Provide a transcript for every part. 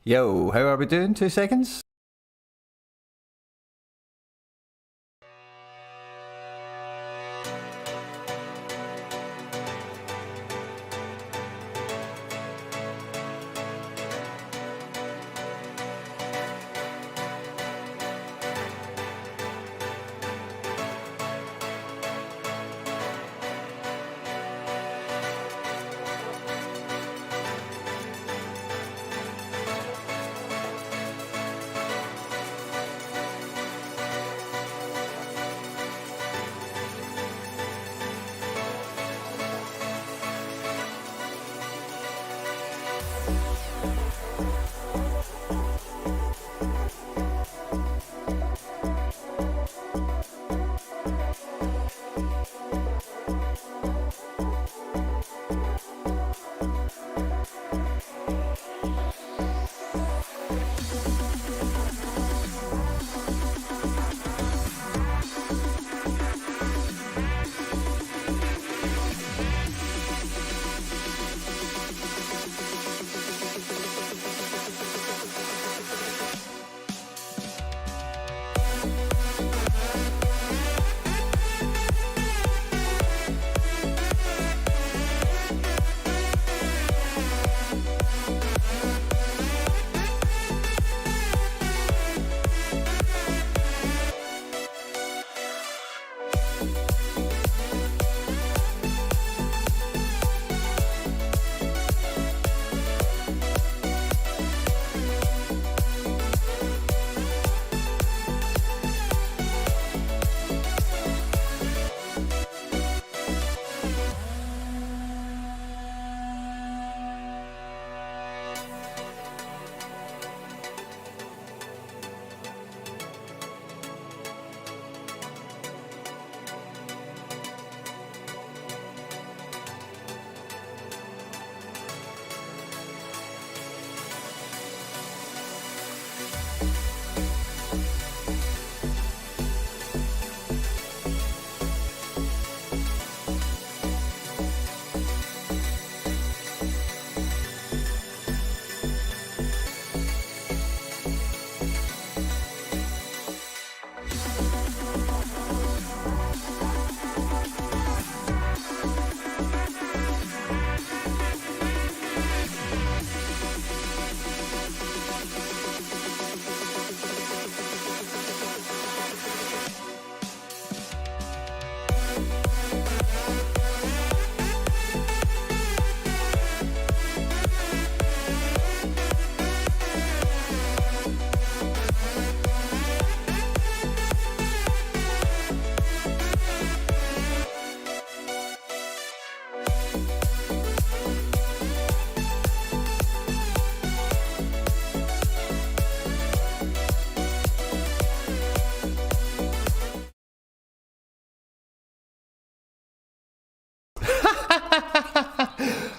Yo, how are we doing? 2 seconds?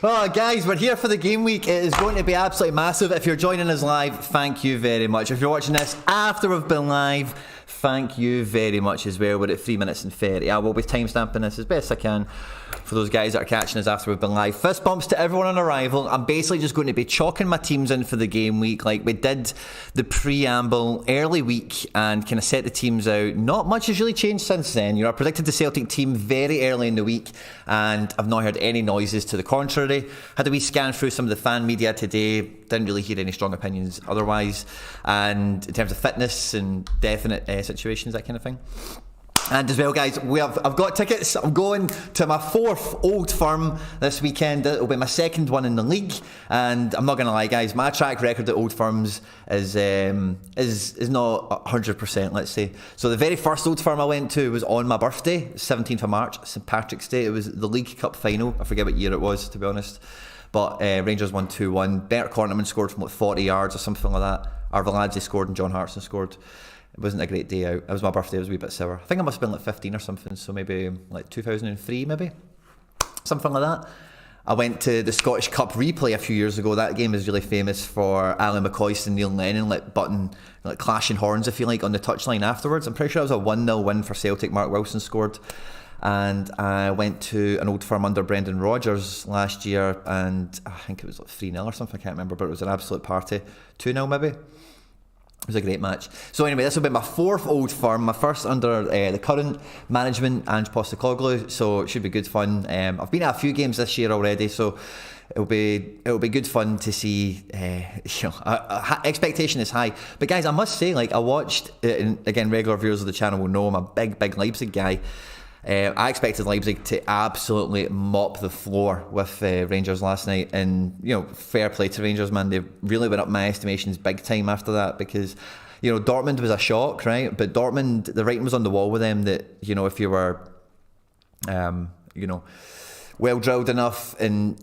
Oh, guys, we're here for the game week. It is going to be absolutely massive. If you're joining us live, thank you very much. If you're watching this after we've been live, thank you very much as well. We're at 3 minutes and 30. I will be timestamping this as best I can for those guys that are catching us after we've been live. Fist bumps to everyone on arrival. I'm basically just going to be chalking my teams in for the game week. Like we did the preamble early week and kind of set the teams out. Not much has really changed since then. You know, I predicted the Celtic team very early in the week and I've not heard any noises to the contrary. Had a wee scan through some of the fan media today. Didn't really hear any strong opinions otherwise. And in terms of fitness and definite situations, that kind of thing. And as well, guys, I've got tickets. I'm going to my 4th Old Firm this weekend. It'll be my 2nd one in the league. And I'm not going to lie, guys, my track record at Old Firms is not 100%, let's say. So the very first Old Firm I went to was on my birthday, 17th of March, St Patrick's Day. It was the League Cup final. I forget what year it was, to be honest. But Rangers won 2-1. Bert Cornerman scored from like 40 yards or something like that. Arveladze scored and John Hartson scored. It wasn't a great day out. It was my birthday. It was a wee bit sour. I think I must have been like 15 or something, so maybe like 2003 maybe, something like that. I went to the Scottish Cup replay a few years ago. That game is really famous for Alan McCoist and Neil Lennon clashing horns, if you like, on the touchline afterwards. I'm pretty sure it was a 1-0 win for Celtic. Mark Wilson scored. and I went to an old firm under Brendan Rodgers last year, and I think it was like 3-0 or something, I can't remember, but it was an absolute party. 2-0 maybe. It was a great match. So anyway, this will be my fourth old firm, my first under the current management, Ange Postecoglou, so it should be good fun. I've been at a few games this year already, so it'll be good fun to see. Expectation is high, but guys, I must say, like, I watched, and again, regular viewers of the channel will know I'm a big Leipzig guy. I expected Leipzig to absolutely mop the floor with Rangers last night, and fair play to Rangers, man. They really went up my estimations big time after that, because Dortmund was a shock, right? But Dortmund, the writing was on the wall with them that if you were well drilled enough and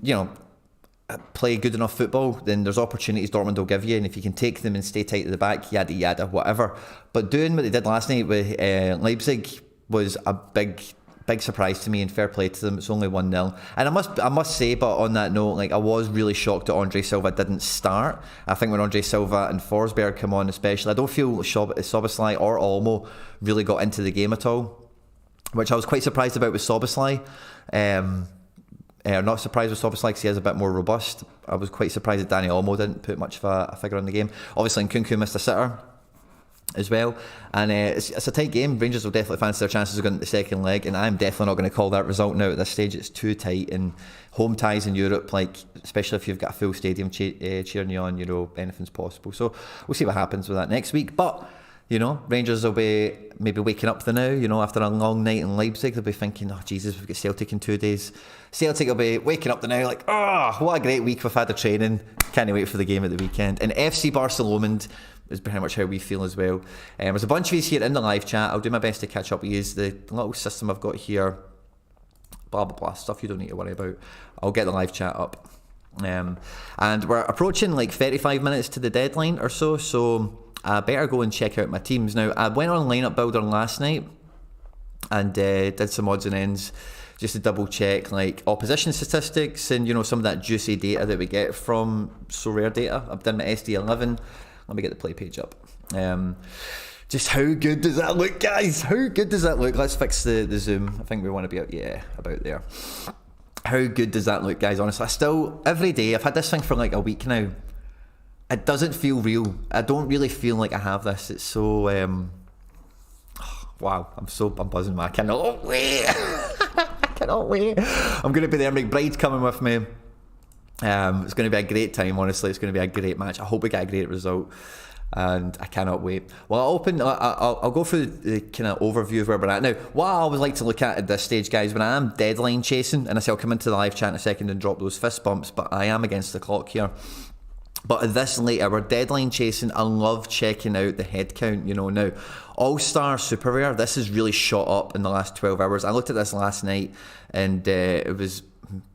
play good enough football, then there's opportunities Dortmund will give you, and if you can take them and stay tight at the back, yada yada, whatever. But doing what they did last night with Leipzig was a big surprise to me, and fair play to them. It's only 1-0, and I must say, but on that note, like, I was really shocked that Andre Silva didn't start. I think when Andre Silva and Forsberg come on, especially, I don't feel Szoboszlai or Olmo really got into the game at all, which I was quite surprised about with Szoboszlai. Not surprised with Szoboszlai because he is a bit more robust. I was quite surprised that Danny Olmo didn't put much of a figure on the game. Obviously, Nkunku missed a sitter as well, and it's a tight game. Rangers will definitely fancy their chances of going into the second leg, and I'm definitely not going to call that result now at this stage. It's too tight, and home ties in Europe, like, especially if you've got a full stadium cheering you on, anything's possible. So we'll see what happens with that next week. But Rangers will be maybe waking up now, after a long night in Leipzig. They'll be thinking, oh Jesus, we've got Celtic in 2 days. Celtic will be waking up now like, oh, what a great week we've had of training. Can't wait for the game at the weekend. And FC Barcelona is pretty much how we feel as well. There's a bunch of you here in the live chat. I'll do my best to catch up with you. The little system I've got here, blah blah blah, stuff you don't need to worry about. I'll get the live chat up. And we're approaching like 35 minutes to the deadline or so I better go and check out my teams. Now, I went on Lineup Builder last night and did some odds and ends just to double check like opposition statistics and some of that juicy data that we get from SoRare Data. I've done my SD11. Let me get the play page up. Just how good does that look, guys? How good does that look? Let's fix the zoom. I think we want to be about there. How good does that look, guys? Honestly, I still, every day, I've had this thing for like a week now. It doesn't feel real. I don't really feel like I have this. It's so, wow, I'm buzzing, man. I cannot wait. I cannot wait. I'm going to be there. McBride's coming with me. It's going to be a great time, honestly. It's going to be a great match. I hope we get a great result, and I cannot wait. Well, I'll go through the kind of overview of where we're at now. What I always like to look at this stage, guys, when I am deadline chasing, and I say I'll come into the live chat in a second and drop those fist bumps, but I am against the clock here. But at this later, we're deadline chasing. I love checking out the head count. Now, All-Star Super Rare, this has really shot up in the last 12 hours. I looked at this last night, and it was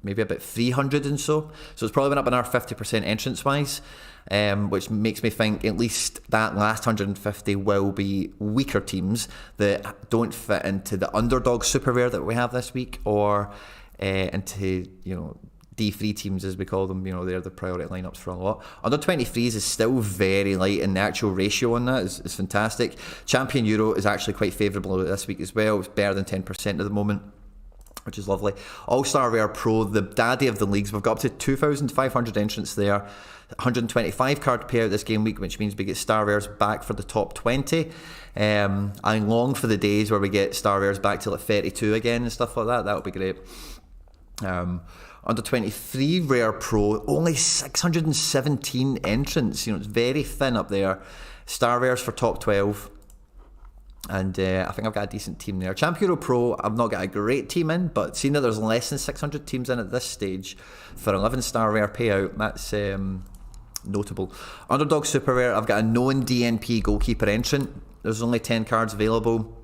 maybe about 300 and so it's probably been up another 50% entrance wise, which makes me think at least that last 150 will be weaker teams that don't fit into the underdog super rare that we have this week, or into D3 teams as we call them. They're the priority lineups for a lot. Under 23s is still very light, and the actual ratio on that is fantastic. Champion Euro is actually quite favourable this week as well. It's better than 10% at the moment, which is lovely. All-Star Rare Pro, the daddy of the leagues, we've got up to 2,500 entrants there. 125 card payout this game week, which means we get Star Rares back for the top 20. I long for the days where we get Star Rares back to like 32 again and stuff like that. That would be great. Under 23 Rare Pro, only 617 entrants. It's very thin up there. Star Rares for top 12. And I think I've got a decent team there. Champion Euro Pro, I've not got a great team in, but seeing that there's less than 600 teams in at this stage for 11 star rare payout, that's notable. Underdog Super Rare, I've got a known DNP goalkeeper entrant. There's only 10 cards available.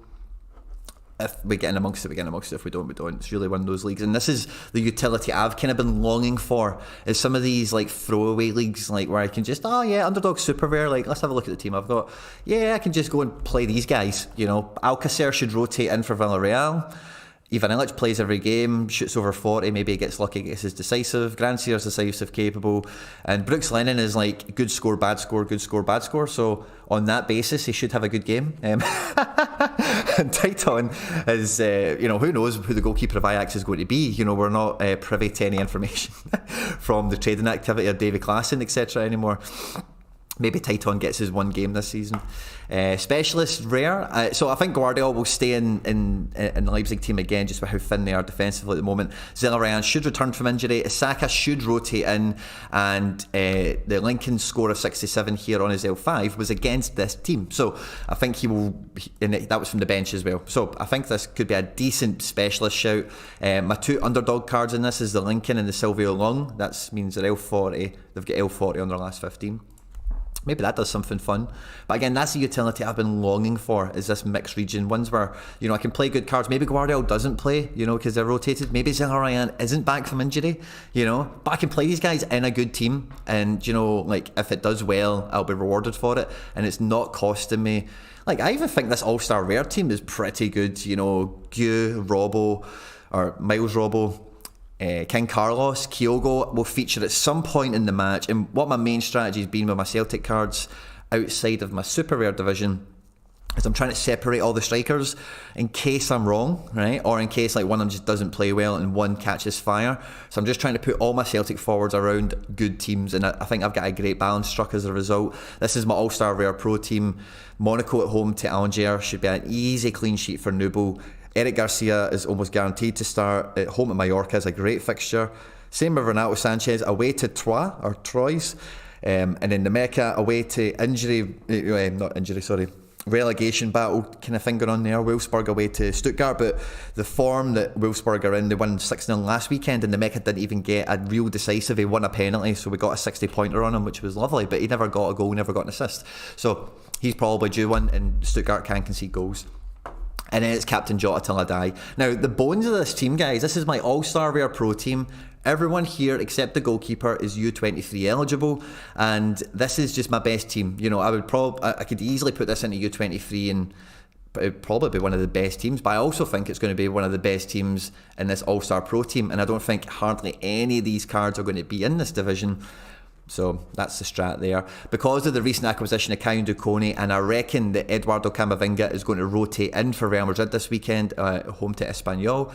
If we get in amongst it, we get in amongst it. If we don't, we don't. It's really one of those leagues. And this is the utility I've kind of been longing for, is some of these like throwaway leagues, like where I can just, underdog super rare, like let's have a look at the team I've got. Yeah, I can just go and play these guys. Alcacer should rotate in for Villarreal. Ivan Illich plays every game, shoots over 40, maybe he gets lucky, gets his decisive. Grandsier's decisive, capable. And Brooks Lennon is like good score, bad score, good score, bad score. So on that basis, he should have a good game. And Titon is, who knows who the goalkeeper of Ajax is going to be. We're not privy to any information from the trading activity of Davy Klaassen, etc. anymore. Maybe Titon gets his one game this season. Specialist rare. So I think Guardiola will stay in the Leipzig team again, just for how thin they are defensively at the moment. Zelarayan should return from injury. Isaka should rotate in, and the Lincoln score of 67 here on his L5 was against this team. So I think he will, and that was from the bench as well. So I think this could be a decent specialist shout. My two underdog cards in this is the Lincoln and the Silvio Lung. That means they're L40. They've got L40 on their last 15. Maybe that does something fun. But again, that's the utility I've been longing for, is this mixed region. Ones where, I can play good cards. Maybe Guardiola doesn't play, because they're rotated. Maybe Zelarayan isn't back from injury, But I can play these guys in a good team. And, if it does well, I'll be rewarded for it. And it's not costing me. I even think this All-Star Rare team is pretty good. Gu, Robbo, or Miles Robbo, King Carlos, Kyogo will feature at some point in the match. And what my main strategy has been with my Celtic cards outside of my super rare division is I'm trying to separate all the strikers in case I'm wrong, right? Or in case one of them just doesn't play well and one catches fire. So I'm just trying to put all my Celtic forwards around good teams, and I think I've got a great balance struck as a result. This is my All-Star Rare Pro team. Monaco at home to Algiers should be an easy clean sheet for Nubo. Eric Garcia is almost guaranteed to start. At home at Mallorca is a great fixture. Same with Renato Sanchez away to Troyes. And then the Mecca away to relegation battle kind of thing going on there. Wolfsburg away to Stuttgart, but the form that Wolfsburg are in, they won 6-0 last weekend, and the Mecca didn't even get a real decisive. He won a penalty, so we got a 60-pointer on him, which was lovely, but he never got a goal, never got an assist. So he's probably due one, and Stuttgart can concede goals. And then it's Captain Jota till I die. Now, the bones of this team, guys, this is my All-Star Rare Pro team. Everyone here except the goalkeeper is U23 eligible, and this is just my best team. I could easily put this into U23 and it would probably be one of the best teams, but I also think it's going to be one of the best teams in this All-Star Pro team, and I don't think hardly any of these cards are going to be in this division. So that's the strat there. Because of the recent acquisition of Kayun Duconi, and I reckon that Eduardo Camavinga is going to rotate in for Real Madrid this weekend, home to Espanyol.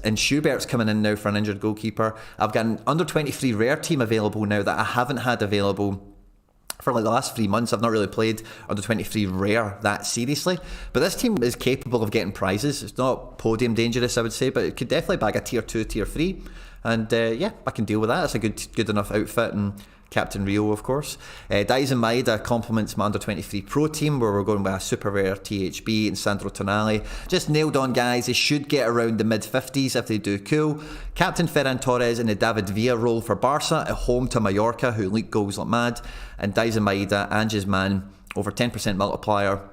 And Schubert's coming in now for an injured goalkeeper. I've got an under-23 rare team available now that I haven't had available for the last 3 months. I've not really played under-23 rare that seriously. But this team is capable of getting prizes. It's not podium dangerous, I would say, but it could definitely bag a tier 2, tier 3. And I can deal with that. It's a good enough outfit, and Captain Rio, of course. Daisen Maeda complements my under-23 pro team, where we're going with a super rare THB and Sandro Tonali. Just nailed on, guys. They should get around the mid-50s if they do cool. Captain Ferran Torres in the David Villa role for Barca at home to Mallorca, who leak goals like mad. And Daisen Maeda, Ange's man, over 10% multiplier,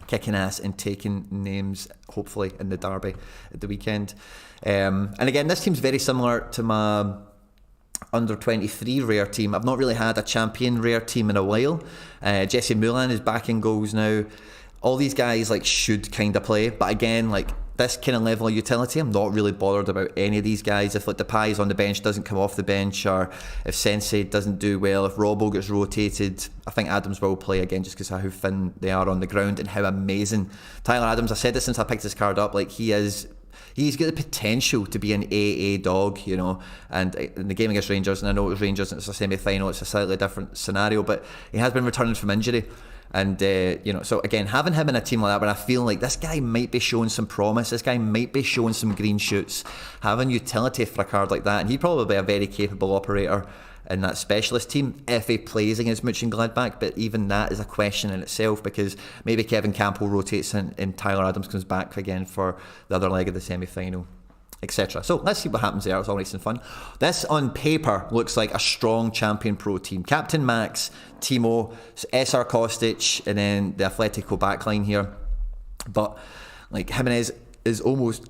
kicking ass and taking names, hopefully, in the derby at the weekend. And again, this team's very similar to my under-23 rare team. I've not really had a champion rare team in a while. Jesse Moulin is back in goals now. All these guys should kind of play, but again, this kind of level of utility, I'm not really bothered about any of these guys. If Depay is on the bench, doesn't come off the bench, or if Sensei doesn't do well, if Robbo gets rotated, I think Adams will play again, just because of how thin they are on the ground and how amazing Tyler Adams. I said it since I picked this card up. He's got the potential to be an AA dog, and in the game against Rangers, and I know it was Rangers and it's a semi-final, it's a slightly different scenario, but he has been returning from injury. And, so again, having him in a team like that, where I feel like this guy might be showing some promise, this guy might be showing some green shoots, having utility for a card like that, and he'd probably be a very capable operator in that specialist team if he plays against Mönchengladbach, but even that is a question in itself, because maybe Kevin Campbell rotates and Tyler Adams comes back again for the other leg of the semi-final, etc. So let's see what happens there. It's all nice and fun. This on paper looks like a strong champion pro team. Captain Max, Timo, SR Kostic, and then the Atletico backline here. But Jimenez is almost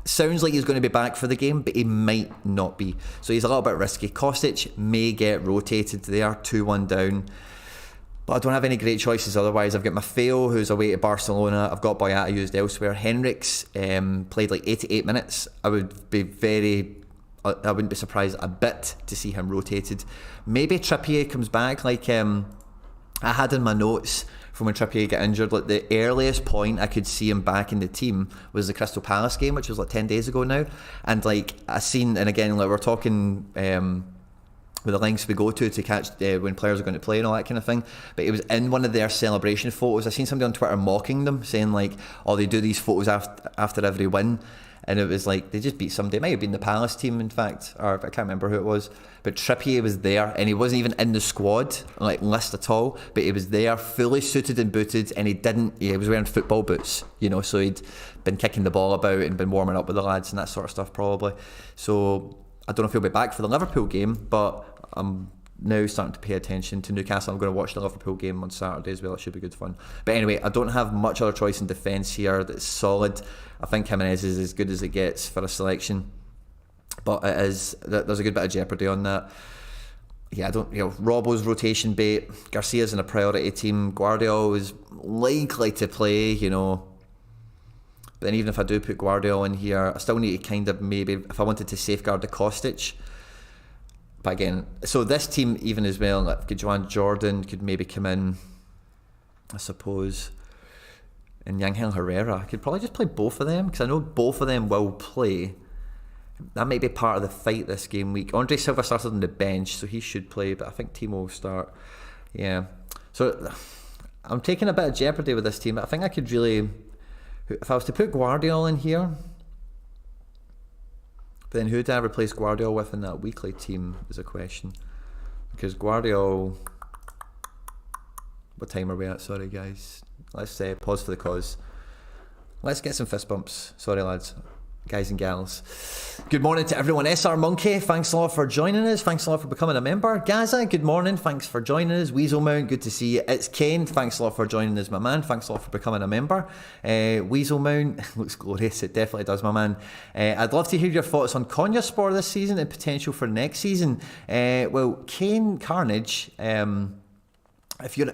sounds like he's going to be back for the game, but he might not be. So he's a little bit risky. Kostic may get rotated. They are 2-1 down. But I don't have any great choices otherwise. I've got Maffeo, who's away to Barcelona. I've got Boyata used elsewhere. Henriks played 88 minutes. I wouldn't be surprised a bit to see him rotated. Maybe Trippier comes back. I had in my notes from when Trippier got injured. Like the earliest point I could see him back in the team was the Crystal Palace game, which was like 10 days ago now. And like I seen, and again, like we're talking with the lengths we go to catch when players are going to play and all that kind of thing. But it was in one of their celebration photos. I seen somebody on Twitter mocking them, saying like, "Oh, they do these photos after every win." And it was like they just beat somebody. It might have been the Palace team, in fact, or I can't remember who it was. But Trippier was there, and he wasn't even in the squad like list at all. But he was there, fully suited and booted, and he was wearing football boots, you know. So he'd been kicking the ball about and been warming up with the lads and that sort of stuff, probably. So I don't know if he'll be back for the Liverpool game, but I'm now starting to pay attention to Newcastle. I'm going to watch the Liverpool game on Saturday as well. It should be good fun. But anyway, I don't have much other choice in defence here that's solid. I think Jimenez is as good as it gets for a selection, but there's a good bit of jeopardy on that. Yeah, Robbo's rotation bait. Garcia's in a priority team. Guardiola is likely to play, you know. But then even if I do put Guardiola in here, I still need to kind of maybe, if I wanted to safeguard the Kostic. But again, so this team even as well, like Joan Jordan could maybe come in, I suppose. And Yangel Herrera, I could probably just play both of them because I know both of them will play. That might be part of the fight this game week. Andre Silva started on the bench, so he should play, but I think Timo will start. Yeah. So I'm taking a bit of jeopardy with this team, but I think I could really, if I was to put Guardiola in here, then who do I replace Guardiola with in that weekly team is a question. Because Guardiola, what time are we at? Sorry guys. Let's pause for the cause. Let's get some fist bumps. Sorry lads, guys and gals. Good morning to everyone. SR Monkey, thanks a lot for joining us. Thanks a lot for becoming a member. Gaza, good morning. Thanks for joining us. Weaselmount, good to see you. It's Kane, thanks a lot for joining us, my man. Thanks a lot for becoming a member. Weaselmount, looks glorious. It definitely does, my man. I'd love to hear your thoughts on Konyaspor this season and potential for next season. Well, Kane Carnage, if you're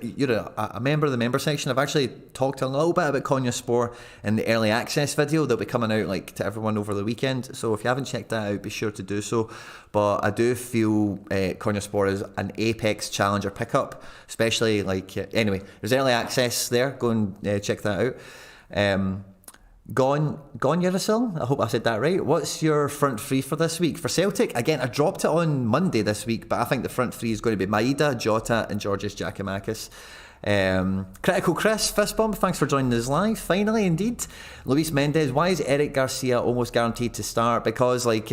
a member of the member section, I've actually talked a little bit about Konyaspor in the early access video that'll be coming out like to everyone over the weekend. So if you haven't checked that out, be sure to do so. But I do feel Konyaspor is an apex challenger pickup, especially like anyway. There's early access there. Go and check that out. Gone Yarasil, I hope I said that right. What's your front three for this week? For Celtic, again, I dropped it on Monday this week, but I think the front three is going to be Maeda, Jota and Georgios Giakoumakis. Critical Chris, fist bump, thanks for joining us live, finally indeed. Luis Mendez, why is Eric Garcia almost guaranteed to start? Because like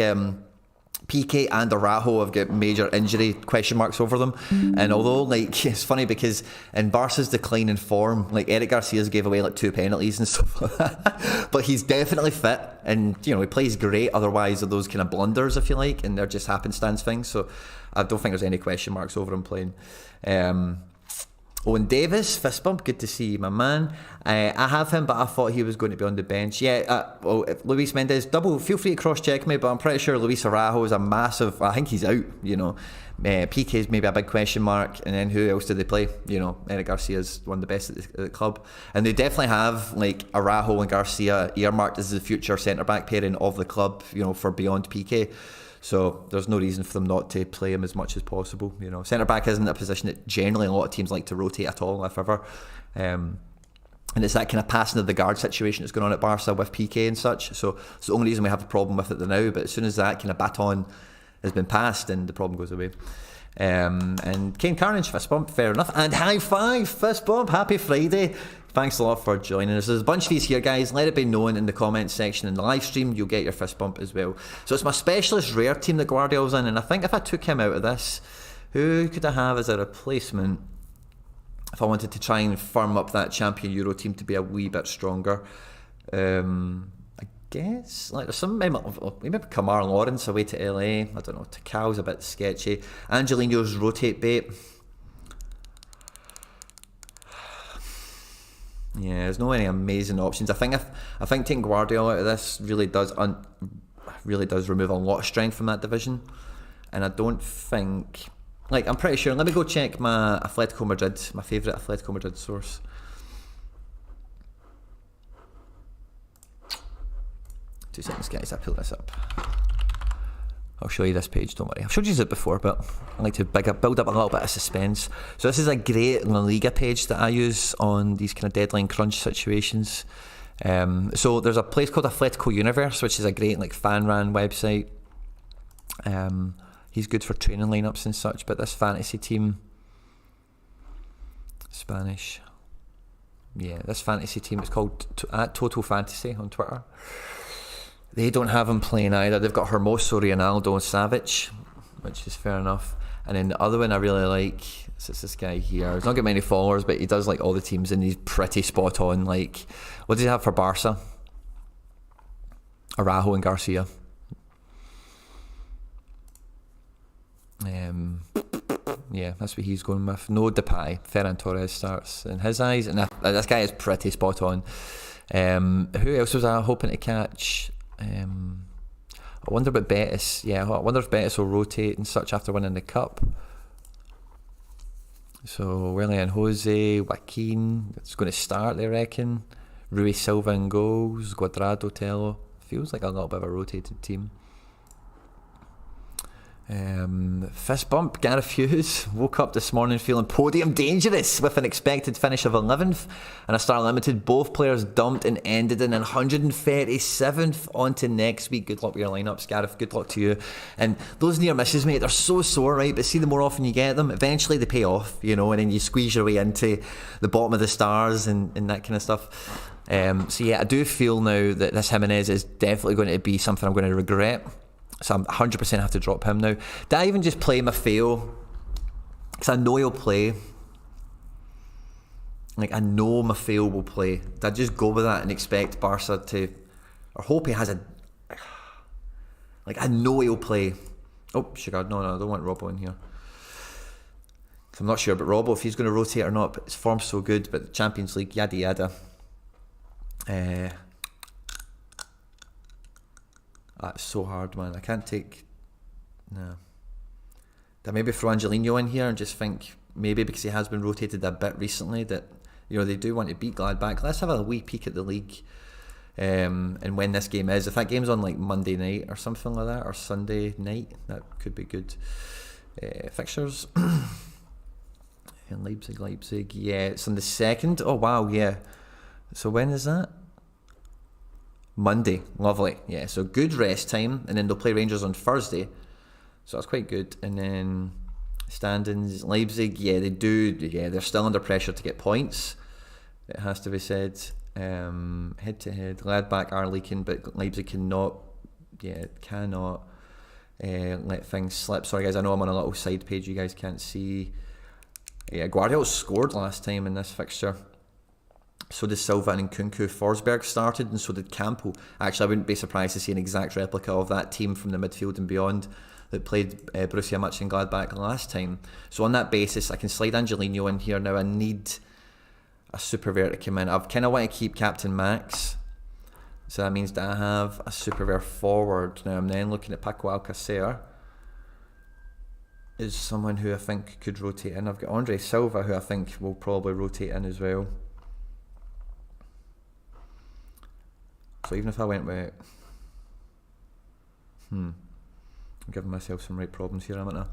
PK and Araujo have got major injury question marks over them, and although like it's funny because in Barca's decline in form, like Eric Garcia's gave away like 2 penalties and stuff like that, but he's definitely fit and you know he plays great. Otherwise, are those kind of blunders if you like, and they're just happenstance things. So I don't think there's any question marks over him playing. Owen Davis, fist bump, good to see you, my man. I have him, but I thought he was going to be on the bench. Yeah, Luis Mendez, feel free to cross-check me, but I'm pretty sure Luis Araujo is a massive, I think he's out, you know. PK's maybe a big question mark, and then who else did they play? You know, Eric Garcia's one of the best at the club. And they definitely have, like, Araujo and Garcia earmarked as the future centre-back pairing of the club, you know, for beyond PK. So there's no reason for them not to play him as much as possible. You know, centre back isn't a position that generally a lot of teams like to rotate at all, if ever. And it's that kind of passing of the guard situation that's going on at Barca with PK and such. So it's the only reason we have a problem with it now. But as soon as that kind of baton has been passed, then the problem goes away. And Kane Carnage, fist bump, fair enough. And high five, fist bump, happy Friday. Thanks a lot for joining us. There's a bunch of these here, guys. Let it be known in the comments section in the live stream. You'll get your fist bump as well. So it's my specialist rare team that Guardiola's in, and I think if I took him out of this, who could I have as a replacement if I wanted to try and firm up that champion Euro team to be a wee bit stronger? I guess like there's some maybe Kamar Lawrence away to LA. I don't know. Takal's a bit sketchy. Angelino's rotate bait. Yeah, there's no any amazing options. I think taking Guardiola out of this really does remove a lot of strength from that division, and I don't think, like, I'm pretty sure. Let me go check my Atletico Madrid, my favourite Atletico Madrid source. 2 seconds, guys. I pull this up. I'll show you this page, don't worry. I've showed you it before, but I like to build up a little bit of suspense. So this is a great La Liga page that I use on these kind of deadline crunch situations. So there's a place called Atletico Universe, which is a great like fan-ran website. He's good for training lineups and such, but this fantasy team, Spanish, this fantasy team is called @Total Fantasy on Twitter. They don't have him playing either. They've got Hermoso, Ronaldo, and Savic, which is fair enough. And then the other one I really like, it's this guy here. He's not got many followers, but he does like all the teams, and he's pretty spot on. Like, what does he have for Barca? Araujo and Garcia. That's what he's going with. No Depay. Ferran Torres starts in his eyes, and this guy is pretty spot on. Who else was I hoping to catch? I wonder about Betis. I wonder if Betis will rotate and such after winning the cup. So Willian Jose, Joaquin, it's going to start, they reckon. Rui Silva in goals, Cuadrado, Tello. Feels like a little bit of a rotated team. Fist bump, Gareth Hughes woke up this morning feeling podium dangerous with an expected finish of 11th and a star limited. Both players dumped and ended in 137th. On to next week. Good luck with your lineups, Gareth. Good luck to you. And those near misses, mate, they're so sore, right? But see, the more often you get them, eventually they pay off, and then you squeeze your way into the bottom of the stars and that kind of stuff. I do feel now that this Jimenez is definitely going to be something I'm going to regret. So I'm 100% have to drop him now. Did I even just play Maffeo? Because I know he'll play. Like, I know Maffeo will play. Did I just go with that and expect Barca to... Or hope he has a... Like, I know he'll play. Oh, sugar. No, I don't want Robbo in here. I'm not sure about Robbo, if he's going to rotate or not. But his form's so good. But the Champions League, yada yada. That's so hard, man. I can't take... No. Did I maybe throw Angelino in here and just think, maybe because he has been rotated a bit recently, that, they do want to beat Gladbach. Let's have a wee peek at the league and when this game is. If that game's on like Monday night or something like that, or Sunday night, that could be good. Fixtures. In Leipzig. Yeah, it's on the 2nd. Oh, wow, yeah. So when is that? Monday, lovely. Yeah, so good rest time, and then they'll play Rangers on Thursday, so that's quite good. And then standings, Leipzig, they do, they're still under pressure to get points, it has to be said. Head to head, Gladbach are leaking, but Leipzig cannot let things slip. Sorry guys, I know I'm on a little side page you guys can't see. Guardiola scored last time in this fixture. So did Silva and Nkunku. Forsberg started, and so did Campo. Actually, I wouldn't be surprised to see an exact replica of that team from the midfield and beyond that played Borussia Mönchengladbach last time. So on that basis, I can slide Angelino in here. Now I need a super rare to come in. I've kind of want to keep Captain Max. So that means that I have a super rare forward. Now I'm then looking at Paco Alcacer. Is someone who I think could rotate in. I've got Andre Silva, who I think will probably rotate in as well. So even if I went with... I'm giving myself some right problems here, haven't I?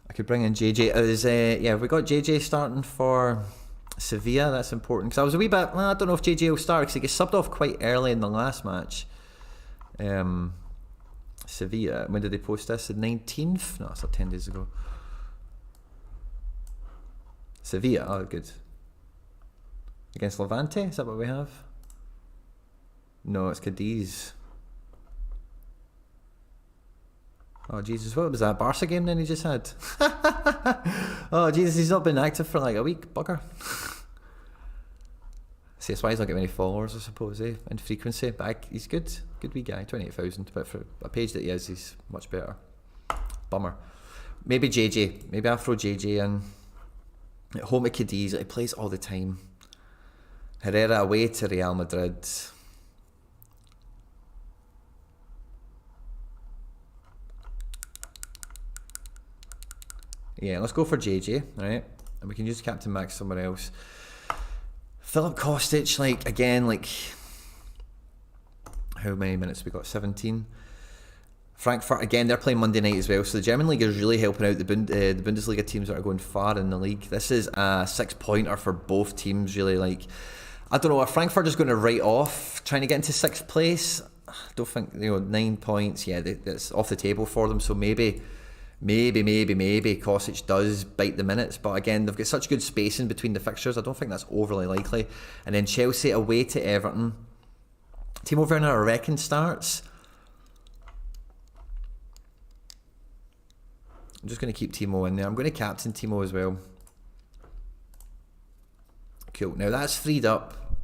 I could bring in JJ. We got JJ starting for Sevilla. That's important. Because I was a wee bit... I don't know if JJ will start, because he gets subbed off quite early in the last match. Sevilla. When did they post this? The 19th? No, it's like 10 days ago. Sevilla. Oh, good. Against Levante? Is that what we have? No, it's Cadiz. Oh, Jesus, what was that Barca game then he just had? Oh, Jesus, he's not been active for like a week, bugger. See, that's why he's not getting many followers, I suppose, in frequency. But he's good. Good wee guy, 28,000. But for a page that he is, he's much better. Bummer. Maybe JJ. Maybe I'll throw JJ in. At home at Cadiz, he plays all the time. Herrera away to Real Madrid. Yeah, let's go for JJ, right? And we can use Captain Max somewhere else. Filip Kostic, how many minutes we got? 17. Frankfurt, again, they're playing Monday night as well, so the German League is really helping out the Bundesliga teams that are going far in the league. This is a 6-pointer for both teams, really. Like, I don't know, are Frankfurt just going to write off trying to get into 6th place? I don't think, 9 points, yeah, that's off the table for them, so maybe Kostic does bite the minutes, but again, they've got such good spacing between the fixtures, I don't think that's overly likely. And then Chelsea away to Everton. Timo Werner, I reckon, starts. I'm just going to keep Timo in there. I'm going to captain Timo as well. Cool. Now that's freed up.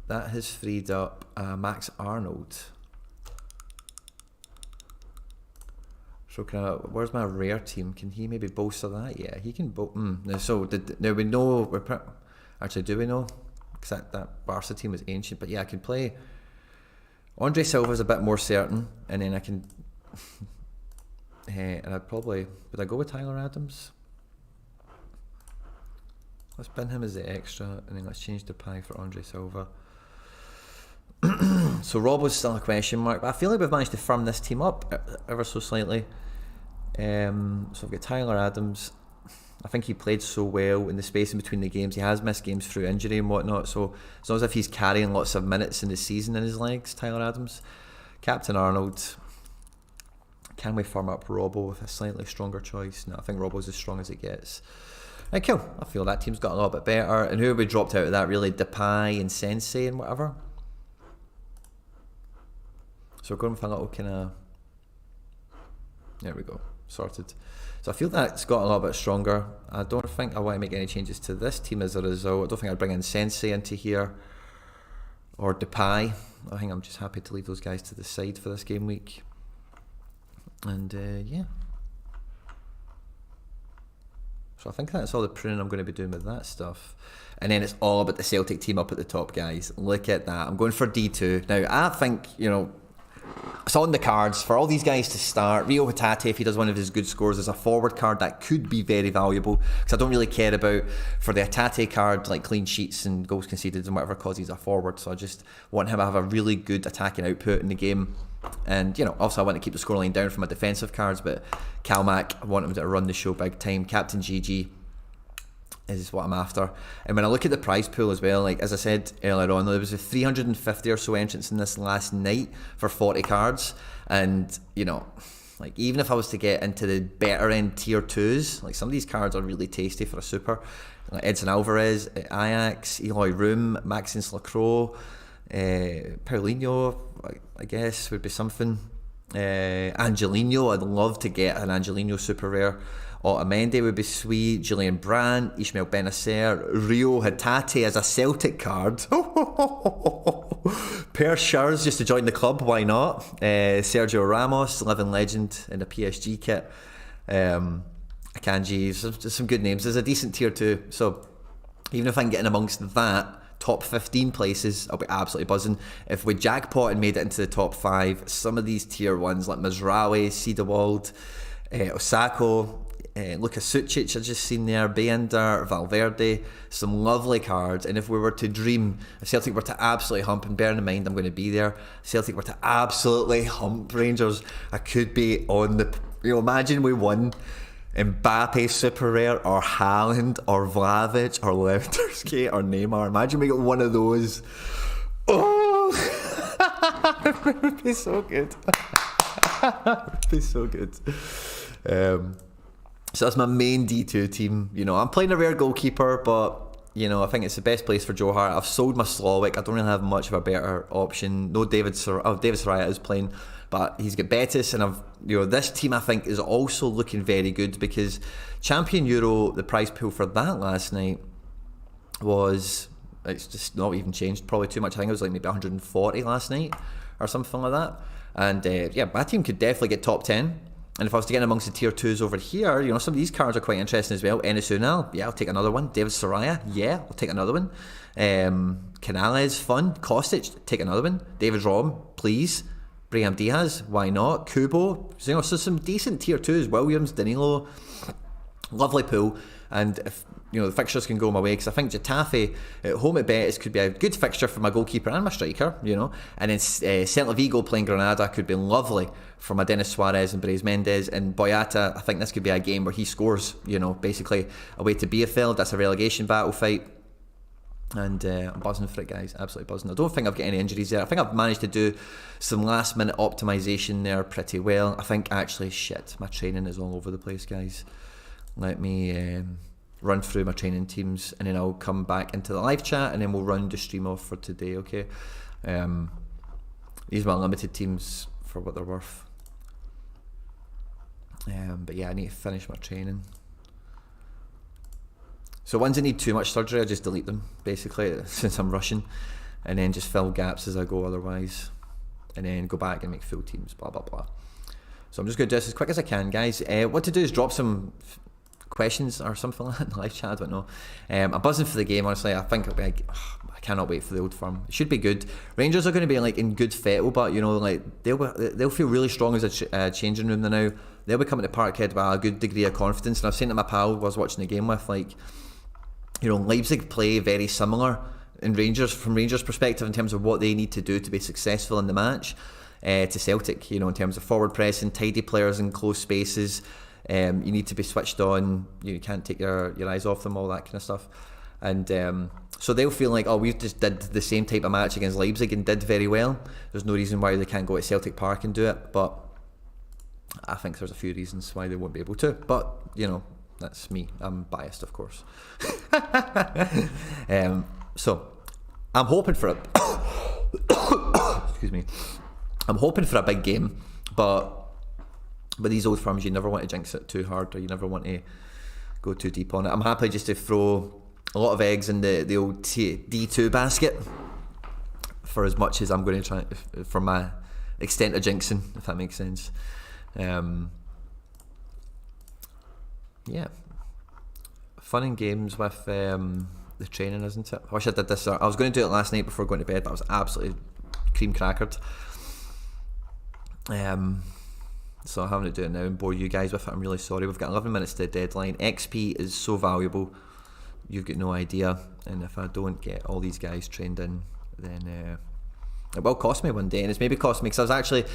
That has freed up Max Arnold. So where's my rare team? Can he maybe bolster that? Yeah, he can. Now we know. Actually, do we know? Because that Barca team is ancient. But yeah, I can play. Andre Silva's a bit more certain, and then I can. And would I go with Tyler Adams? Let's bin him as the extra, and then let's change the pie for Andre Silva. So Robbo's still a question mark, but I feel like we've managed to firm this team up ever so slightly. So I've got Tyler Adams. I think he played so well in the space in between the games. He has missed games through injury and whatnot, so it's not as if he's carrying lots of minutes in the season in his legs, Tyler Adams. Captain Arnold. Can we firm up Robbo with a slightly stronger choice? No, I think Robbo's as strong as it gets. Right, cool. I feel that team's got a little bit better. And who have we dropped out of that, really? Depay and Sensei and whatever. So we're going with a little kind of... There we go. Sorted. So I feel that's got a little bit stronger. I don't think I want to make any changes to this team as a result. I don't think I'd bring in Sensei into here. Or Depay. I think I'm just happy to leave those guys to the side for this game week. And yeah. So I think that's all the pruning I'm going to be doing with that stuff. And then it's all about the Celtic team up at the top, guys. Look at that. I'm going for D2. Now, I think, it's on the cards for all these guys to start. Rio Hatate, if he does one of his good scores, as a forward card, that could be very valuable. Because I don't really care about, for the Hatate card, like clean sheets and goals conceded and whatever, because he's a forward. So I just want him to have a really good attacking output in the game. And, also I want to keep the scoreline down for my defensive cards, but Calmac, I want him to run the show big time. Captain GG is what I'm after. And when I look at the prize pool as well, like as I said earlier on, there was 350 or so entrants in this last night for 40 cards. And, like even if I was to get into the better end tier 2s, like some of these cards are really tasty for a super. Like Edson Alvarez, Ajax, Eloy Room, Maxence Lacroix, Paulinho, I guess would be something. Angelino, I'd love to get an Angelino super rare. Otamendi would be sweet. Julian Brandt, Ismail Benacer, Rio Hatate as a Celtic card. Per Schurz just to join the club, why not? Sergio Ramos, living legend in a PSG kit. Akanji, some good names. There's a decent tier 2, so even if I can get in amongst that top 15 places, I'll be absolutely buzzing. If we jackpot and made it into the top 5, some of these tier 1s like Mazraoui, Cedarwald, Osako, Luka Sucic I just seen there, Bender, Valverde, some lovely cards. And if we were to dream, if Celtic were to absolutely hump, and bear in mind I'm going to be there, Celtic were to absolutely hump Rangers, I could be on the, imagine we won Mbappe super rare, or Haaland, or Vlahovic, or Lewandowski, or Neymar. Imagine we got one of those. Oh, it would be so good. It would be so good. So that's my main D2 team. I'm playing a rare goalkeeper, but I think it's the best place for Joe Hart. I've sold my Slowik. I don't really have much of a better option. No, David Soraya is playing, but he's got Betis, and this team I think is also looking very good, because Champion Euro, the prize pool for that last night it's just not even changed probably too much. I think it was like maybe 140 last night or something like that. And yeah, my team could definitely get top 10. And if I was to get amongst the tier 2s over here, some of these cards are quite interesting as well. Enes Unal, yeah, I'll take another one. David Soraya, yeah, I'll take another one. Canales, fun. Kostic, take another one. David Rom, please. Brahim Diaz, why not? Kubo, so some decent tier 2s. Williams, Danilo, Lovely pool, and if the fixtures can go my way, because I think Getafe at home at Betis could be a good fixture for my goalkeeper and my striker, and then Celtic Vigo playing Granada could be lovely for my Denis Suarez and Brais Mendes, and Boyata, I think this could be a game where he scores, basically away to Bielefeld. That's a relegation battle fight. And I'm buzzing for it, guys. Absolutely buzzing. I don't think I've got any injuries there. I think I've managed to do some last minute optimization there pretty well. I think actually, my training is all over the place, guys. Let me run through my training teams, and then I'll come back into the live chat, and then we'll round the stream off for today, okay? These are my limited teams for what they're worth. But yeah, I need to finish my training. So ones that need too much surgery, I just delete them, basically, since I'm rushing, and then just fill gaps as I go otherwise, and then go back and make full teams, blah, blah, blah. So I'm just going to do this as quick as I can, guys. What to do is drop some questions or something like that in the live chat, I don't know. I'm buzzing for the game, honestly. I think it'll be like, I cannot wait for the Old Firm. It should be good. Rangers are going to be like in good fettle, but they'll feel really strong as a changing room now. They'll be coming to Parkhead with a good degree of confidence, and I've seen to my pal I was watching the game with, Leipzig play very similar from Rangers' perspective in terms of what they need to do to be successful in the match to Celtic, in terms of forward pressing, tidy players in close spaces. You need to be switched on. You can't take your eyes off them, all that kind of stuff. And so they'll feel like, we just did the same type of match against Leipzig and did very well. There's no reason why they can't go to Celtic Park and do it, but I think there's a few reasons why they won't be able to. But, that's me. I'm biased, of course. So I'm hoping for excuse me. I'm hoping for a big game, but with these Old Firms, you never want to jinx it too hard, or you never want to go too deep on it. I'm happy just to throw a lot of eggs in the old D2 basket for as much as I'm going to try, for my extent of jinxing, if that makes sense. Yeah, fun and games with the training, isn't it? I wish I did this. I was going to do it last night before going to bed, but I was absolutely cream crackered. So I'm having to do it now and bore you guys with it. I'm really sorry. We've got 11 minutes to the deadline. XP is so valuable, you've got no idea. And if I don't get all these guys trained in, then it will cost me one day. And it's maybe cost me, because I was actually,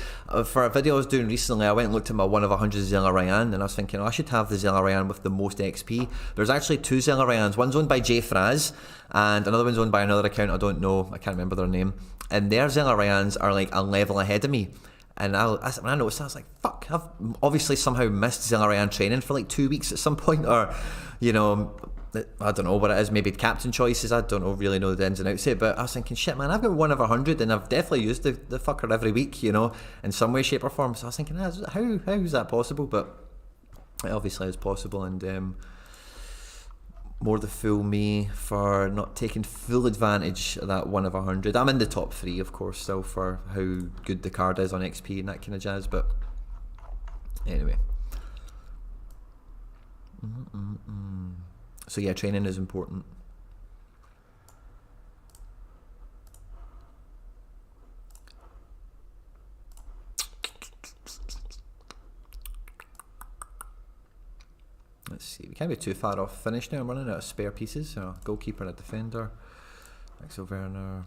for a video I was doing recently, I went and looked at my 1 of 100 Zella Ryan, and I was thinking, I should have the Zella Ryan with the most XP. There's actually 2 Zella Ryans. One's owned by Jay Fraz, and another one's owned by another account I don't know. I can't remember their name. And their Zella Ryans are like a level ahead of me. And when I noticed that, I was like, fuck, I've obviously somehow missed Zella Ryan training for like 2 weeks at some point, or, I don't know what it is, maybe captain choices, I don't really know the ins and outs of it, but I was thinking, shit man, I've got 1 of 100 and I've definitely used the fucker every week, in some way, shape or form. So I was thinking, how is that possible? But it obviously is possible, and more the fool me for not taking full advantage of that 1 of 100. I'm in the top 3, of course, still, for how good the card is on XP and that kind of jazz, but anyway. So yeah, training is important. Let's see, we can't be too far off finish now. I'm running out of spare pieces. So goalkeeper and a defender. Axel Werner.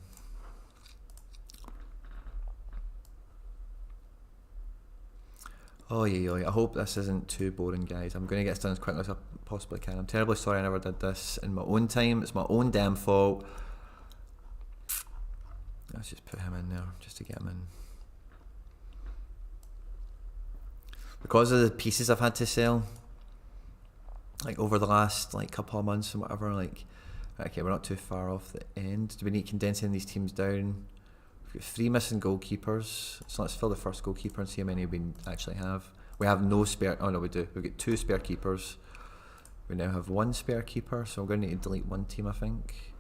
Oh yeah, I hope this isn't too boring, guys. I'm going to get this done as quickly as I possibly can. I'm terribly sorry I never did this in my own time. It's my own damn fault. Let's just put him in there, just to get him in. Because of the pieces I've had to sell, like over the last couple of months and whatever, okay, we're not too far off the end. Do we need condensing these teams down? We've got 3 missing goalkeepers, so let's fill the first goalkeeper and see how many we actually have. We have no spare, oh no we do, we've got 2 spare keepers. We now have 1 spare keeper, so I'm going to need to delete 1 team, I think.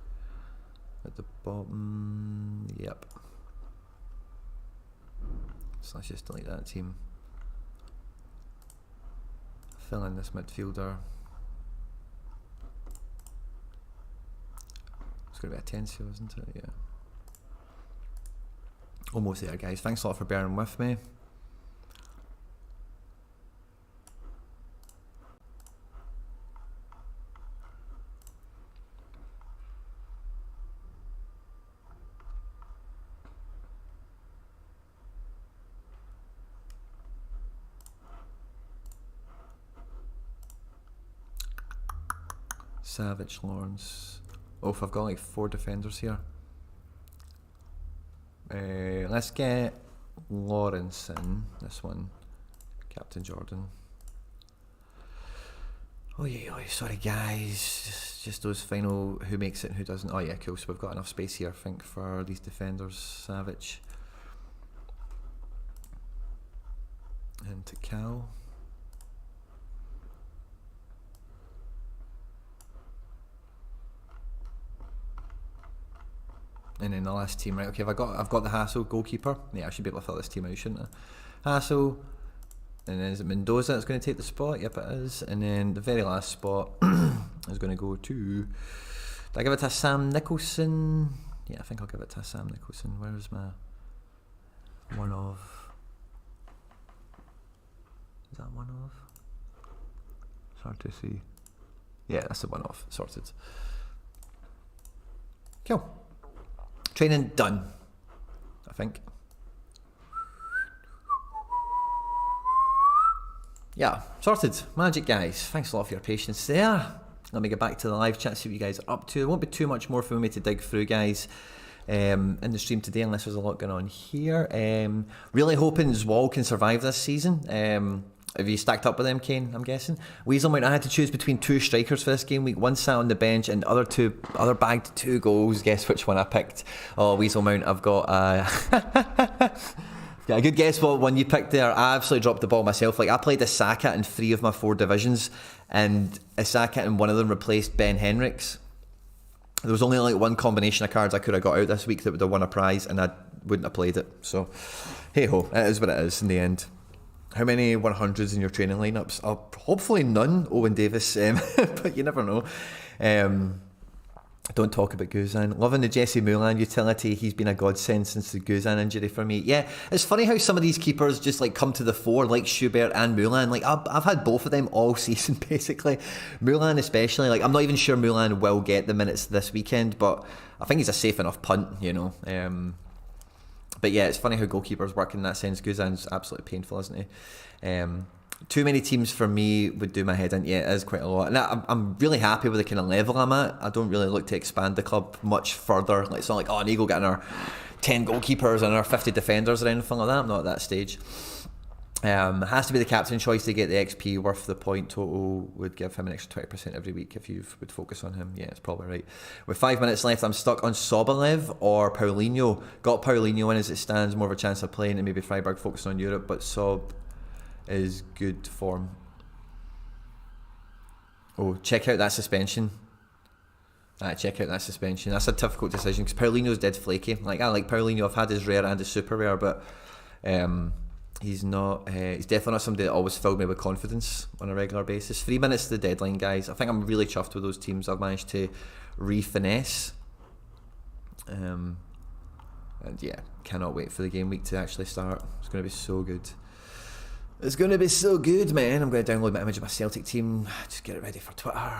At the bottom, yep. So let's just delete that team. Fill in this midfielder. It's going to be a Tensio, isn't it? Yeah. Almost there, guys. Thanks a lot for bearing with me. Savage, Lawrence. Oh, if I've got like 4 defenders here. Let's get Lawrence in. This one. Captain Jordan. Oh yeah, sorry guys. Just those final who makes it and who doesn't. Oh yeah, cool. So we've got enough space here, I think, for these defenders. Savage. And to Cal. And then the last team, right? Okay, I've got the Hassel goalkeeper. Yeah, I should be able to fill this team out, shouldn't I? Hassel. And then is it Mendoza that's going to take the spot? Yep, it is. And then the very last spot is going to go to... Do I give it to Sam Nicholson? Yeah, I think I'll give it to Sam Nicholson. Where's my... one of... Is that one of? It's hard to see. Yeah, that's the one off. Sorted. Cool. Training done, I think. Yeah, sorted. Magic, guys. Thanks a lot for your patience there. Let me get back to the live chat, see what you guys are up to. There won't be too much more for me to dig through, guys, in the stream today, unless there's a lot going on here. Really hoping Zwall can survive this season. Have you stacked up with them, Kane, I'm guessing? Weaselmount, I had to choose between 2 strikers for this game week. One sat on the bench and other bagged 2 goals. Guess which one I picked? Oh, Weaselmount, I've got got a good guess what one you picked there. I absolutely dropped the ball myself. Like, I played Isaka in 3 of my 4 divisions, and Isaka in one of them replaced Ben Henriks. There was only like one combination of cards I could have got out this week that would have won a prize, and I wouldn't have played it. So, hey ho, it is what it is in the end. How many 100s in your training lineups? Hopefully none, Owen Davis, but you never know. Don't talk about Guzan. Loving the Jesse Mulan utility. He's been a godsend since the Guzan injury for me. Yeah, it's funny how some of these keepers just like come to the fore, like Schubert and Mulan. Like I've had both of them all season basically. Mulan especially. Like I'm not even sure Mulan will get the minutes this weekend, but I think he's a safe enough punt, you know. But yeah, it's funny how goalkeepers work in that sense. Guzan's absolutely painful, isn't he? Too many teams for me would do my head in. Yeah, it is quite a lot. And I'm really happy with the kind of level I'm at. I don't really look to expand the club much further. Like, it's not like, oh, I need to go get our 10 goalkeepers and our 50 defenders or anything like that. I'm not at that stage. It has to be the captain choice to get the XP worth the point total. Would give him an extra 20% every week if you would focus on him. Yeah, it's probably right. With 5 minutes left, I'm stuck on Sobolev or Paulinho. Got Paulinho in as it stands, more of a chance of playing, and maybe Freiburg focusing on Europe, but Sob is good form. Oh, check out that suspension. Check out that suspension. That's a difficult decision because Paulinho's dead flaky. Like, I like Paulinho. I've had his rare and his super rare, but he's not. He's definitely not somebody that always filled me with confidence on a regular basis. 3 minutes to the deadline, guys. I think I'm really chuffed with those teams I've managed to re-finesse. And yeah, cannot wait for the game week to actually start. It's going to be so good. It's going to be so good, man. I'm going to download my image of my Celtic team. Just get it ready for Twitter.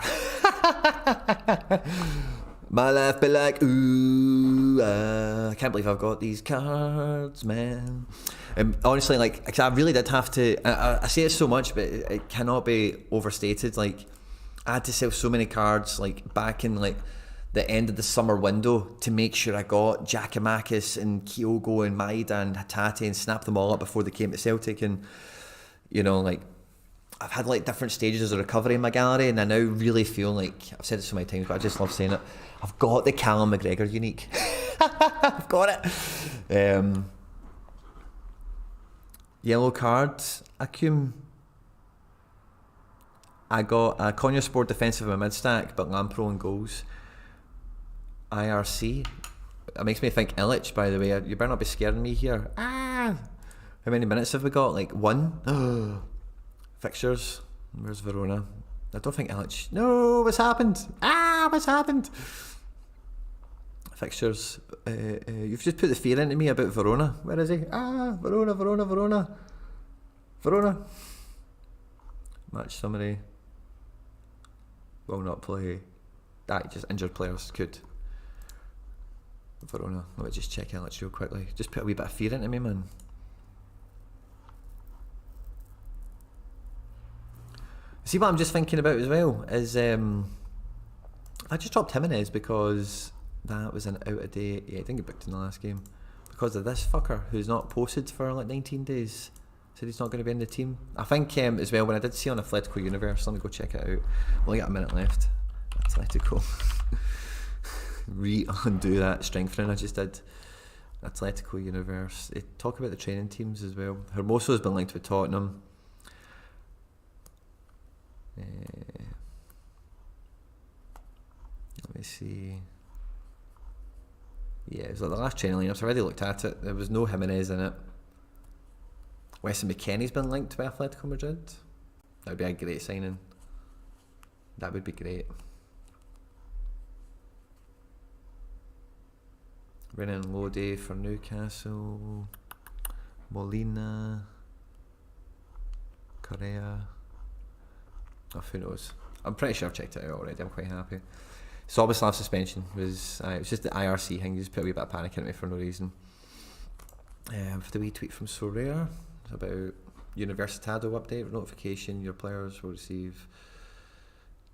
My life be like, ooh, I can't believe I've got these cards, man. Honestly, like, 'cause I really did have to, I say it so much, but it cannot be overstated. Like, I had to sell so many cards, like, back in, like, the end of the summer window to make sure I got Giacomakis and Kyogo and Maeda and Hatate and snap them all up before they came to Celtic. And, you know, like, I've had like different stages of recovery in my gallery, and I now really feel like, I've said it so many times, but I just love saying it, I've got the Callum McGregor unique. I've got it. Yellow card, Akum. I got a Konya Sport defensive in my mid stack, but Lampro and goals. IRC. It makes me think Illich, by the way. You better not be scaring me here. How many minutes have we got? Like 1? Fixtures. Where's Verona? I don't think Illich. No, what's happened? What's happened? Fixtures. You've just put the fear into me about Verona. Where is he? Verona. Match summary. Will not play. Just injured players. Could. Verona. Let me just check Illich real quickly. Just put a wee bit of fear into me, man. See, what I'm just thinking about as well is I just dropped Jimenez because that was an out of date. Yeah, I didn't get booked in the last game because of this fucker who's not posted for like 19 days. Said he's not going to be in the team. I think as well, when I did see on Atletico Universe, let me go check it out. We only got a minute left. Atletico. Undo that strengthening I just did. Atletico Universe. They talk about the training teams as well. Hermoso has been linked with Tottenham. Let me see. Yeah, it was like the last training lineups. I already looked at it. There was no Jimenez in it. Weston McKennie's been linked by Atletico Madrid. That would be a great signing. That would be great. Renan Lodi for Newcastle. Molina. Correa. Oh, who knows? I'm pretty sure I've checked it out already. I'm quite happy. Soboslav suspension was it was just the IRC thing. You just put a wee bit of panic into me for no reason. For the wee tweet from SoRare about Universitado update notification. Your players will receive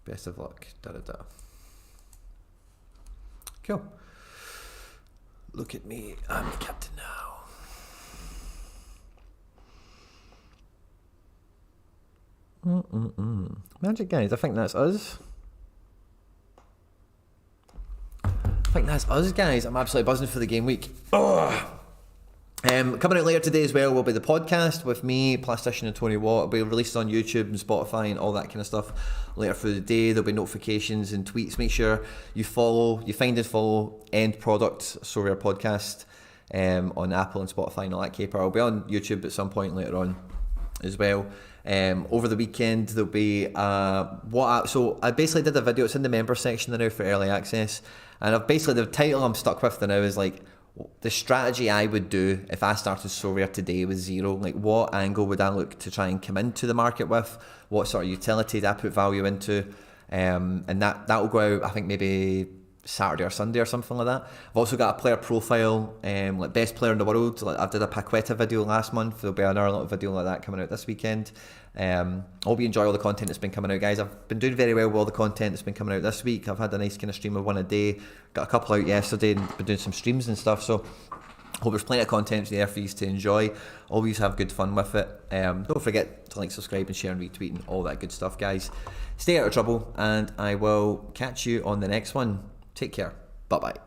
best of luck. Da da da. Cool. Look at me. I'm the captain now. Magic guys. I think that's us. Guys. I'm absolutely buzzing for the game week. Coming out later today as well will be the podcast with me, Plastician and Tony Watt. It'll be released on YouTube and Spotify and all that kind of stuff later through the day. There'll be notifications and tweets. Make sure you find and follow End Product SoRare Podcast on Apple and Spotify and all that caper. I'll be on YouTube at some point later on as well. Over the weekend there'll be so I basically did a video. It's in the member section now for early access, and the title I'm stuck with now is like the strategy I would do if I started SoRare today with zero. Like, what angle would I look to try and come into the market with? What sort of utility did I put value into? And that will go out, I think, maybe Saturday or Sunday or something like that. I've also got a player profile, like best player in the world. Like, I did a Paqueta video last month. There'll be another little video like that coming out this weekend. I hope you enjoy all the content that's been coming out, guys. I've been doing very well with all the content that's been coming out this week. I've had a nice kind of stream of one a day. Got a couple out yesterday and been doing some streams and stuff. So hope there's plenty of content there for you to enjoy. Always have good fun with it. Don't forget to like, subscribe and share and retweet and all that good stuff, guys. Stay out of trouble, and I will catch you on the next one. Take care. Bye-bye.